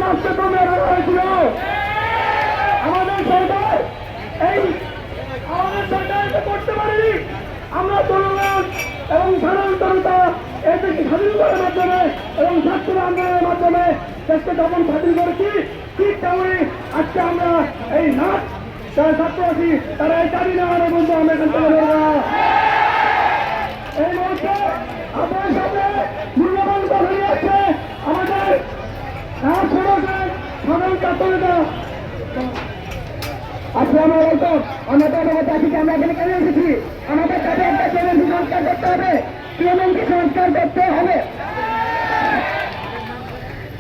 নাচতে তো মেরে হয়েছিল। আমাদের সরকার এটা করতে পারেনি। আমরা জনগণ এবং সাধারণ জনতা এদেরকে স্বাধীন করার মাধ্যমে এবং ছাত্র আন্দোলনের মাধ্যমে দেশকে যখন স্বাধীন করেছি, ঠিক তেমনি আজকে আমরা এই নাচ যারা ছাত্র আছি তারা এই দাবি নেওয়ার বন্ধু আমরা এখান থেকে এই মুহূর্তে আপনার সাথে মূল্যবান কথা নিয়ে আসছে আমাদের সাধারণ ছাত্রনেতা। আজকে আমরা বলতো আমরা এখানে কেন এসেছি? আমাদের কাছে একটা টিএমএনপি সংস্কার করতে হবে, টিএমএনপি সংস্কার করতে হবে।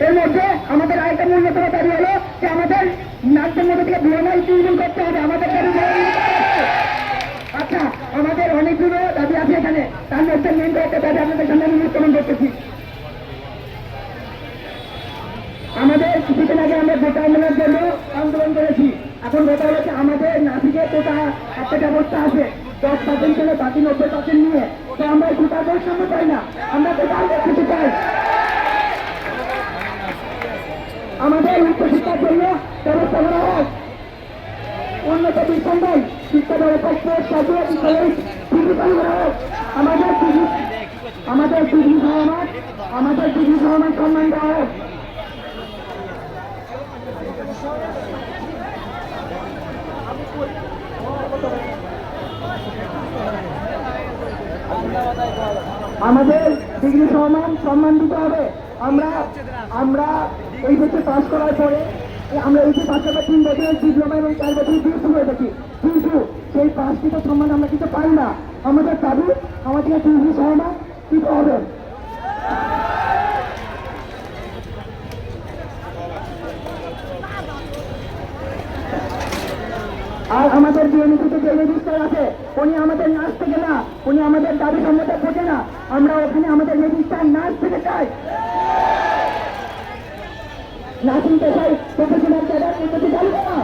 এর মধ্যে আমাদের আরেকটা ন্যূনতম দাবি হলো যে আমাদের নাচের মধ্যে থেকে বিএনআই তৃণমূল করতে হবে। আমাদের আচ্ছা, আমাদের অনেকগুলো দাবি আছে এখানে, তার মধ্যে মেন একটা দাবি আপনাদের সামনে আমি উত্তোলন করতেছি। আমাদের কিছুদিন আগে আমরা ভোট আন্দোলনের জন্য আন্দোলন করেছি। এখন কথা হচ্ছে আমাদের নাসিকে কোটা একটা ব্যবস্থা আছে 10% থেকে বাকি 90% নিয়ে, তো আমরা কোটার বৈষম্য চাই না, আমরা কোটা আন্দোলন চাই। আমাদের উচ্চশিক্ষার জন্য ব্যবস্থা করা হোক, উন্নত বিশ্ববিদ্যালয় শিক্ষা ব্যবস্থা করা হোক। আমাদের ডিগ্রি সহমান সম্মান দেওয়া হোক। আমাদের ডিগ্রি সম্মান দিতে হবে। আমরা এই দেশে পাস করার পরে আমরা এই যে 5 বছর 3 বছরের ডিপ্লোমা এবং 4 বছরের ডিগ্রি হয়ে থাকি, কিন্তু সেই 5টিতে সম্মান আমরা কিন্তু পাই না। আমাদের দাবি আমাদেরকে ডিগ্রি সম্মান দিতে হবে। আর আমাদের বিএনপিতে যে রেজিস্টার আছে উনি আমাদের নাচ থেকে না, উনি আমাদের দাবি সম্মত বোঝে না। আমরা ওখানে আমাদের রেজিস্টার নাচ থেকে চাই, নাচিং পেশায় প্রফেশনাল ক্যাডার উন্নতি চালু করা।